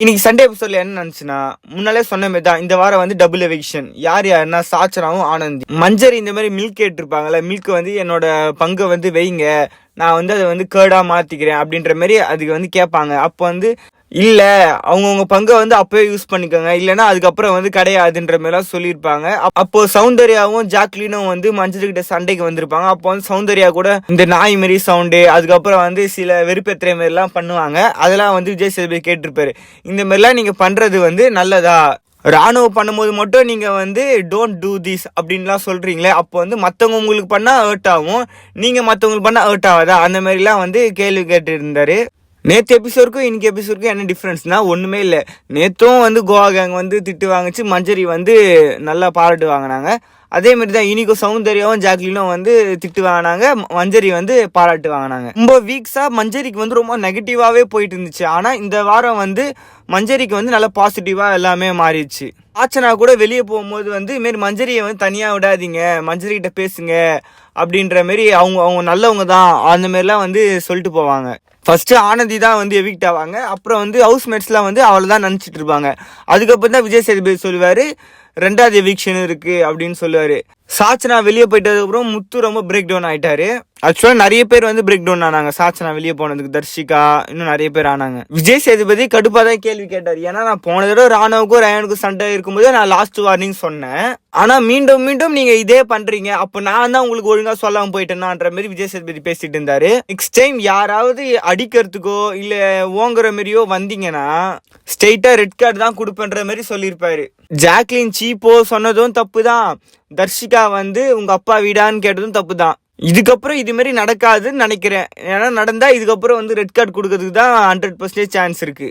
இன்னைக்கு சண்டே எபிசோட்ல என்ன நினைச்சுன்னா, முன்னாலே சொன்ன மாதிரி தான் இந்த வாரம் வந்து டபுள் எவிக்ஷன். யாருன்னா சாச்சனாவும் ஆனந்தி. மஞ்சரி இந்த மாதிரி மில்க் கேட்டிருப்பாங்கல்ல, மில்க் வந்து என்னோட பங்கை வந்து வைங்க, நான் வந்து அதை வந்து கேர்டா மாத்திக்கிறேன் அப்படின்ற மாதிரி அதுக்கு வந்து கேட்பாங்க. அப்போ வந்து இல்ல அவங்கவுங்க பங்கை வந்து அப்பவே யூஸ் பண்ணிக்கோங்க, இல்லைன்னா அதுக்கப்புறம் வந்து கிடையாதுன்ற மாதிரிலாம் சொல்லியிருப்பாங்க. அப்போ சௌந்தர்யாவும் ஜாக்லினும் வந்து மஞ்சள் கிட்ட சண்டைக்கு வந்திருப்பாங்க. அப்போ வந்து சௌந்தர்யா கூட இந்த நாய் மாரி சவுண்டு, அதுக்கப்புறம் வந்து சில வெறுப்பெத்திரை மாரிலாம் பண்ணுவாங்க. அதெல்லாம் வந்து விஜய் சேதுபதி கேட்டிருப்பாரு, இந்த மாதிரிலாம் நீங்க பண்றது வந்து நல்லதா? ராணுவம் பண்ணும்போது மட்டும் நீங்க வந்து டோன்ட் டூ திஸ் அப்படின்லாம் சொல்றீங்களே, அப்போ வந்து மற்றவங்க உங்களுக்கு பண்ணா ஹர்ட் ஆகும், நீங்க மற்றவங்களுக்கு பண்ணா ஹர்ட் ஆகாதா? அந்த மாதிரிலாம் வந்து கேள்வி கேட்டு இருந்தாரு. நேற்று எபிசோடுக்கும் இன்னைக்கு எபிசோடுக்கும் என்ன டிஃப்ரென்ஸ்னா ஒன்றுமே இல்லை. நேற்றும் வந்து கோவா கேங் வந்து திட்டு வாங்கிச்சு, மஞ்சரி வந்து நல்லா பாராட்டு வாங்கினாங்க. அதே மாதிரி தான் இன்னைக்கும் சௌந்தர்யாவும் ஜாக்லினும் வந்து திட்டு வாங்கினாங்க, மஞ்சரி வந்து பாராட்டு வாங்கினாங்க. ரொம்ப வீக்ஸாக மஞ்சரிக்கு வந்து ரொம்ப நெகட்டிவாகவே போயிட்டு இருந்துச்சு. ஆனால் இந்த வாரம் வந்து மஞ்சரிக்கு வந்து நல்லா பாசிட்டிவாக எல்லாமே மாறிடுச்சு. ஆச்சனா கூட வெளியே போகும்போது வந்து இதுமாரி மஞ்சரியை வந்து தனியாக விடாதீங்க, மஞ்சரிக்கிட்ட பேசுங்க அப்படின்ற மாரி அவங்க நல்லவங்க தான் அந்த மாரிலாம் வந்து சொல்லிட்டு போவாங்க. ஃபர்ஸ்ட் ஆனந்தி தான் வந்து எவிக்ட் ஆவாங்க. அப்புறம் வந்து ஹவுஸ்மேட்ஸ்லாம் வந்து அவளை தான் நினச்சிட்டு இருப்பாங்க. அதுக்கப்புறம் தான் விஜய் சேதுபதி சொல்லுவார், ரெண்டாவது எவிக்ஷன் இருக்கு அப்படின்னு சொல்லுவார். சாச்சனா வெளியே போயிட்டதுக்கப்புறம் முத்து ரொம்ப பிரேக் டவுன் ஆயிட்டாரு. ஆக்சுவலாக நிறைய பேர் வந்து பிரேக் டவுன் ஆனாங்க சாச்சனா வெளியே போனதுக்கு. தர்ஷிகா இன்னும் நிறைய பேர் ஆனாங்க. விஜய் சேதுபதி கடுப்பாக தான் கேள்வி கேட்டார். ஏன்னா நான் போன தடவை ராணுவுக்கும் ரயானுக்கும் சண்டை இருக்கும்போது நான் லாஸ்ட் வார்னிங் சொன்னேன், ஆனால் மீண்டும் மீண்டும் நீங்கள் இதே பண்ணுறீங்க, அப்போ நான் தான் உங்களுக்கு ஒழுங்காக சொல்லாமல் போயிட்டேன்னான்ற மாதிரி விஜய் சேதுபதி பேசிட்டு இருந்தாரு. நெக்ஸ்ட் டைம் யாராவது அடிக்கிறதுக்கோ இல்லை ஓங்குற மாதிரியோ வந்தீங்கன்னா ஸ்ட்ரெயிட்டாக ரெட் கார்டு தான் கொடுப்பேன்ற மாதிரி சொல்லியிருப்பாரு. ஜாக்லின் சீப்போ சொன்னதும் தப்பு தான், தர்ஷிகா வந்து உங்க அப்பா வீடான்னு கேட்டதும் தப்பு தான். இதுக்கப்புறம் இது மாதிரி நடக்காதுன்னு நினைக்கிறேன். ஏன்னா நடந்தா இதுக்கப்புறம் வந்து ரெட் கார்டு கொடுக்கறதுக்கு தான் 100% சான்ஸ் இருக்கு.